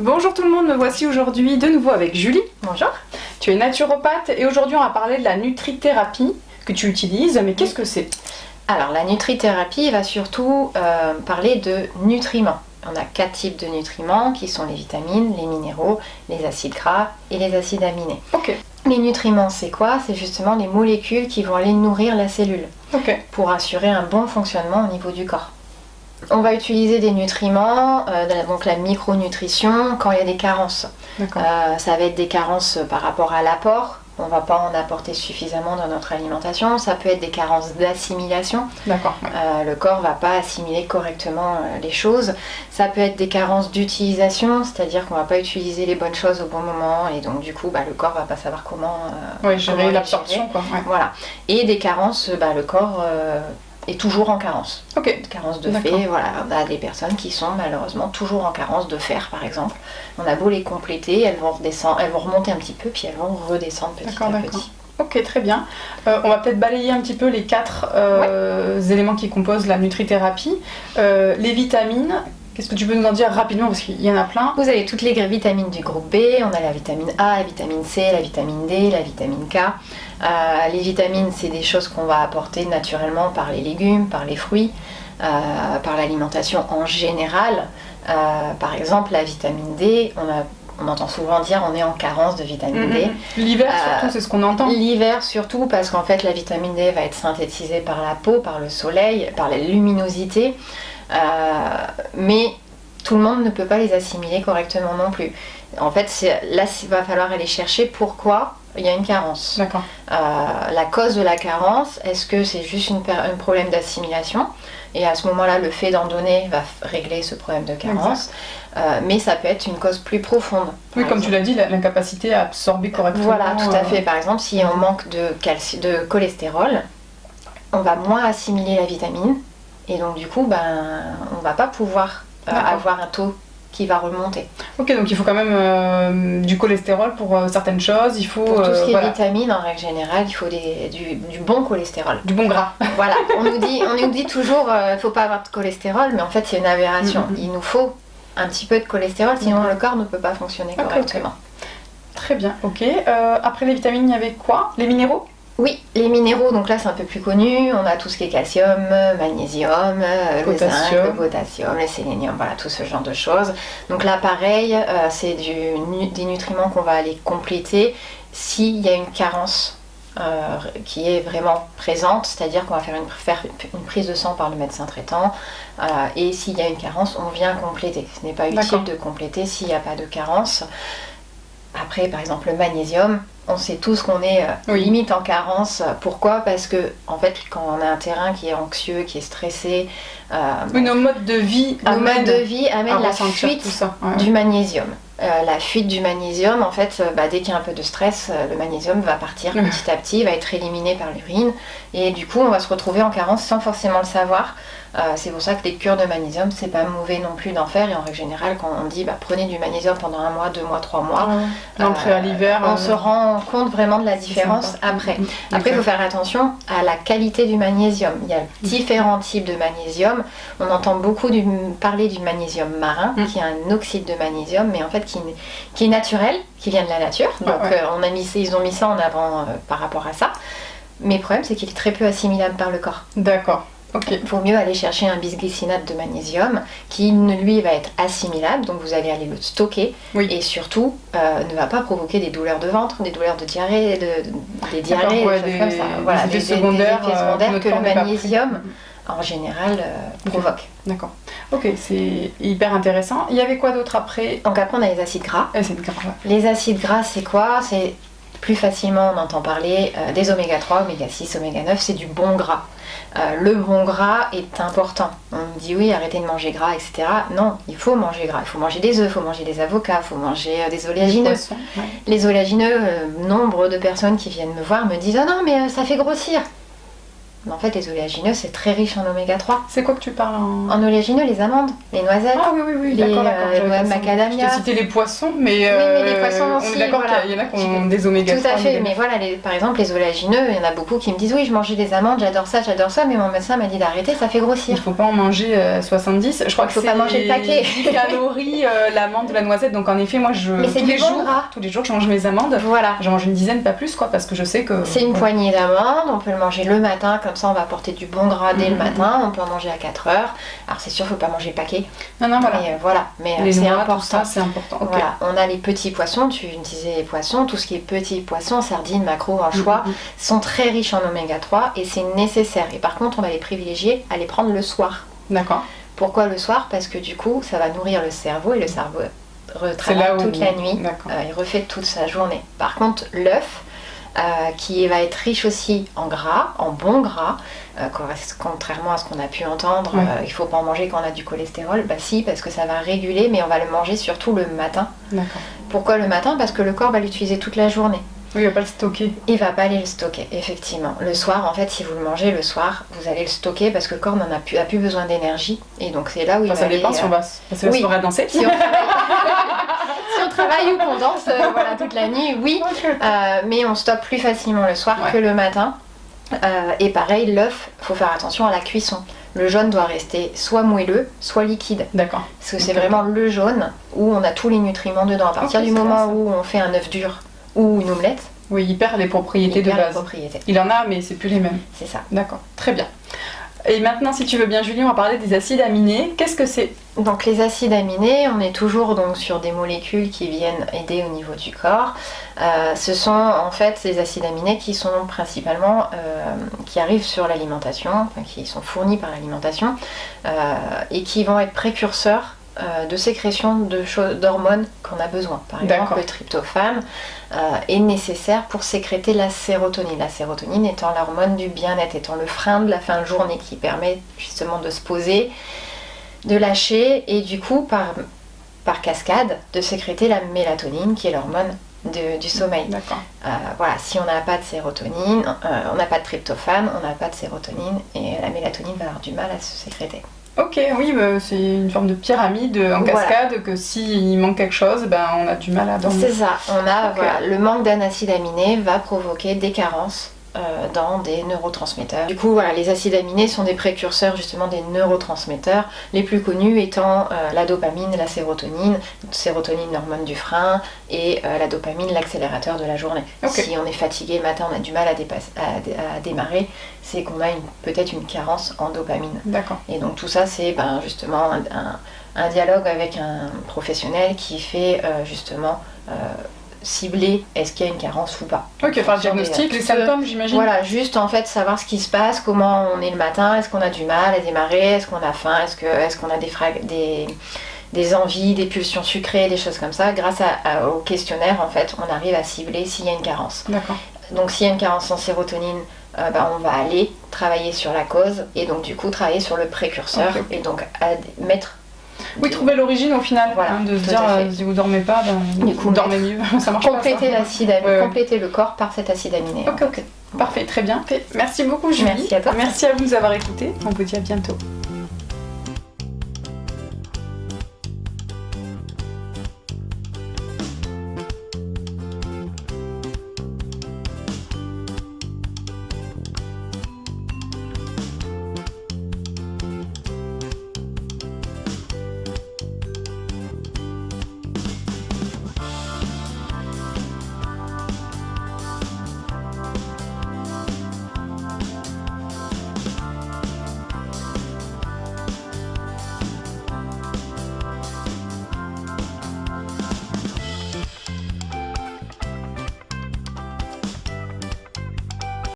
Bonjour tout le monde, me voici aujourd'hui de nouveau avec Julie. Bonjour. Tu es naturopathe et aujourd'hui on va parler de la nutrithérapie que tu utilises, mais qu'est-ce que c'est? Alors la nutrithérapie va surtout parler de nutriments. On a 4 types de nutriments qui sont les vitamines, les minéraux, les acides gras et les acides aminés. Ok. Les nutriments c'est quoi? C'est justement les molécules qui vont aller nourrir la cellule pour assurer un bon fonctionnement au niveau du corps. On va utiliser des nutriments, donc la micronutrition, quand il y a des carences. Ça va être des carences par rapport à l'apport. On ne va pas en apporter suffisamment dans notre alimentation. Ça peut être des carences d'assimilation. Le corps ne va pas assimiler correctement les choses. Ça peut être des carences d'utilisation, c'est-à-dire qu'on ne va pas utiliser les bonnes choses au bon moment et donc du coup le corps ne va pas savoir comment gérer l'absorption. Voilà. Et des carences, le corps est toujours en carence. Carence de fer, voilà. On a des personnes qui sont malheureusement toujours en carence de fer par exemple. On a beau les compléter, elles vont redescendre, elles vont remonter un petit peu puis elles vont redescendre petit à petit. Ok, très bien. On va peut-être balayer un petit peu les 4 éléments qui composent la nutrithérapie. Les vitamines, qu'est-ce que tu peux nous en dire rapidement parce qu'il y en a plein. Vous avez toutes les vitamines du groupe B, on a la vitamine A, la vitamine C, la vitamine D, la vitamine K. Les vitamines, c'est des choses qu'on va apporter naturellement par les légumes, par les fruits, par l'alimentation en général. Par exemple, la vitamine D, on entend souvent dire on est en carence de vitamine D. L'hiver surtout, c'est ce qu'on entend. L'hiver surtout parce qu'en fait la vitamine D va être synthétisée par la peau, par le soleil, par la luminosité. Mais tout le monde ne peut pas les assimiler correctement non plus. En fait, là, il va falloir aller chercher pourquoi il y a une carence. La cause de la carence, est-ce que c'est juste un problème d'assimilation? Et à ce moment-là, le fait d'en donner va régler ce problème de carence. Mais ça peut être une cause plus profonde. Oui, comme tu l'as dit, l'incapacité à absorber correctement. Voilà, tout à fait. Par exemple, si on manque de cholestérol, on va moins assimiler la vitamine. Et donc du coup, on ne va pas pouvoir avoir un taux qui va remonter. Ok, donc il faut quand même du cholestérol pour certaines choses. Il faut, pour tout ce qui est vitamines, en règle générale, il faut du bon cholestérol. Du bon gras. Voilà, on nous dit toujours il ne faut pas avoir de cholestérol, mais en fait c'est une aberration. Il nous faut un petit peu de cholestérol, sinon le corps ne peut pas fonctionner correctement. Très bien, ok. Après les vitamines, il y avait quoi? Les minéraux? Oui, les minéraux, donc là c'est un peu plus connu, on a tout ce qui est calcium, magnésium, le zinc, le potassium, le sélénium, voilà tout ce genre de choses. Donc là pareil, c'est des nutriments qu'on va aller compléter s'il y a une carence qui est vraiment présente, c'est-à-dire qu'on va faire une prise de sang par le médecin traitant et s'il y a une carence, on vient compléter. Ce n'est pas utile de compléter s'il n'y a pas de carence. Après, par exemple, le magnésium, on sait tous qu'on est limite en carence. Pourquoi? Parce que, en fait, quand on a un terrain qui est anxieux, qui est stressé... nos modes de vie amènent la fuite du magnésium. La fuite du magnésium, en fait, dès qu'il y a un peu de stress, le magnésium va partir petit à petit, va être éliminé par l'urine. Et du coup, on va se retrouver en carence sans forcément le savoir. C'est pour ça que les cures de magnésium, c'est pas mauvais non plus d'en faire. Et en règle générale, quand on dit prenez du magnésium pendant 1 mois, 2 mois, 3 mois, l'entrée à l'hiver, on se rend compte vraiment de la différence après. Après, il faut faire attention à la qualité du magnésium. Il y a différents types de magnésium. On entend beaucoup parler du magnésium marin, qui est un oxyde de magnésium, mais en fait qui est naturel, qui vient de la nature. Donc ils ont mis ça en avant par rapport à ça. Mais le problème, c'est qu'il est très peu assimilable par le corps. D'accord. Il vaut mieux aller chercher un bisglycinate de magnésium qui, lui, va être assimilable, donc vous allez aller le stocker et surtout ne va pas provoquer des douleurs de ventre, des douleurs de diarrhée, des diarrhées, des choses comme ça. Voilà, des effets secondaires que le magnésium en général provoque. D'accord. Ok, c'est hyper intéressant. Il y avait quoi d'autre après? Donc après on a les acides gras. Les acides gras, c'est quoi? C'est plus facilement, on entend parler des oméga 3, oméga 6, oméga 9, c'est du bon gras. Le bon gras est important. On me dit oui, arrêtez de manger gras, etc. Non, il faut manger gras. Il faut manger des œufs, il faut manger des avocats, il faut manger des oléagineux. Les oléagineux, nombre de personnes qui viennent me voir me disent « Oh non, mais ça fait grossir !» Mais en fait, les oléagineux, c'est très riche en oméga 3. C'est quoi que tu parles en oléagineux, les amandes, les noisettes. Ah oui, les d'accord. macadamia. Je t'ai cité les poissons, mais, oui, mais les poissons aussi, on est d'accord qu'il y en a qui ont des oméga 3. Tout à fait, mais voilà, par exemple, les oléagineux, il y en a beaucoup qui me disent oui, je mangeais des amandes, j'adore ça, mais mon médecin m'a dit d'arrêter, ça fait grossir. Il ne faut pas en manger 70. Je crois que faut pas manger le paquet. 10 calories, l'amande, la noisette. Donc en effet, moi, tous les jours, je mange mes amandes. Voilà. J'en mange une dizaine, pas plus, quoi, parce que je sais que. C'est une poignée d'amandes, on peut le manger le matin, comme ça on va apporter du bon gras dès le matin, on peut en manger à 4 heures. Alors c'est sûr, il ne faut pas manger le paquet. Non, voilà. Mais c'est important. C'est important. Okay. Voilà. On a les petits poissons, tu disais les poissons, tout ce qui est petits poissons, sardines, maquereaux, anchois, sont très riches en oméga 3 et c'est nécessaire. Et par contre, on va les privilégier à les prendre le soir. D'accord. Pourquoi le soir? Parce que du coup, ça va nourrir le cerveau et le cerveau retravaille toute la nuit, il refait toute sa journée. Par contre, l'œuf, qui va être riche aussi en gras, en bon gras, contrairement à ce qu'on a pu entendre, il ne faut pas en manger quand on a du cholestérol. Bah si, parce que ça va réguler, mais on va le manger surtout le matin. D'accord. Pourquoi le matin? Parce que le corps va l'utiliser toute la journée. Oui, il va pas le stocker. Il va pas aller le stocker, effectivement. Le soir, en fait, si vous le mangez le soir, vous allez le stocker parce que le corps a plus besoin d'énergie. Et donc c'est là où il va ça aller... dépend si on va se danser. Si on travaille ou qu'on danse toute la nuit, oui. Mais on stocke plus facilement le soir que le matin. Et pareil, l'œuf, il faut faire attention à la cuisson. Le jaune doit rester soit moelleux, soit liquide. D'accord. Parce que c'est vraiment le jaune où on a tous les nutriments dedans. À partir du moment où on fait un œuf dur ou une omelette, oui, il perd les propriétés de base. Il en a, mais c'est plus les mêmes. C'est ça. D'accord, très bien. Et maintenant, si tu veux bien, Julie, on va parler des acides aminés. Qu'est-ce que c'est? Donc les acides aminés, on est toujours donc sur des molécules qui viennent aider au niveau du corps. Ce sont en fait ces acides aminés qui sont principalement, qui arrivent sur l'alimentation, qui sont fournis par l'alimentation, et qui vont être précurseurs de sécrétion d'hormones qu'on a besoin. Par exemple, le tryptophane est nécessaire pour sécréter la sérotonine. La sérotonine étant l'hormone du bien-être, étant le frein de la fin de journée qui permet justement de se poser, de lâcher et du coup par cascade de sécréter la mélatonine qui est l'hormone du sommeil. Voilà, si on n'a pas de sérotonine, on n'a pas de tryptophane, on n'a pas de sérotonine et la mélatonine va avoir du mal à se sécréter. Ok, oui, c'est une forme de pyramide en cascade que s'il manque quelque chose, on a du mal à dormir. C'est ça, le manque d'un acide aminé va provoquer des carences dans des neurotransmetteurs. Du coup, les acides aminés sont des précurseurs justement des neurotransmetteurs, les plus connus étant la dopamine, la sérotonine, l'hormone du frein, et la dopamine, l'accélérateur de la journée. Si on est fatigué le matin, on a du mal à démarrer, c'est qu'on a peut-être une carence en dopamine. Et donc tout ça, c'est justement un dialogue avec un professionnel qui fait justement cibler est-ce qu'il y a une carence ou pas. Faire le diagnostic, les symptômes, j'imagine. Voilà, juste en fait savoir ce qui se passe, comment on est le matin, est-ce qu'on a du mal à démarrer, est-ce qu'on a faim, est-ce qu'on a des envies, des pulsions sucrées, des choses comme ça. Grâce au questionnaire, en fait, on arrive à cibler s'il y a une carence. Donc s'il y a une carence en sérotonine, on va aller travailler sur la cause et donc du coup travailler sur le précurseur et donc trouver l'origine au final, de se dire si vous dormez pas, vous dormez mieux, ça marche compléter pas, ça. Compléter le corps par cet acide aminé. Parfait, très bien. Merci beaucoup Julie. Merci à toi. Merci à vous de nous avoir écoutés. On vous dit à bientôt.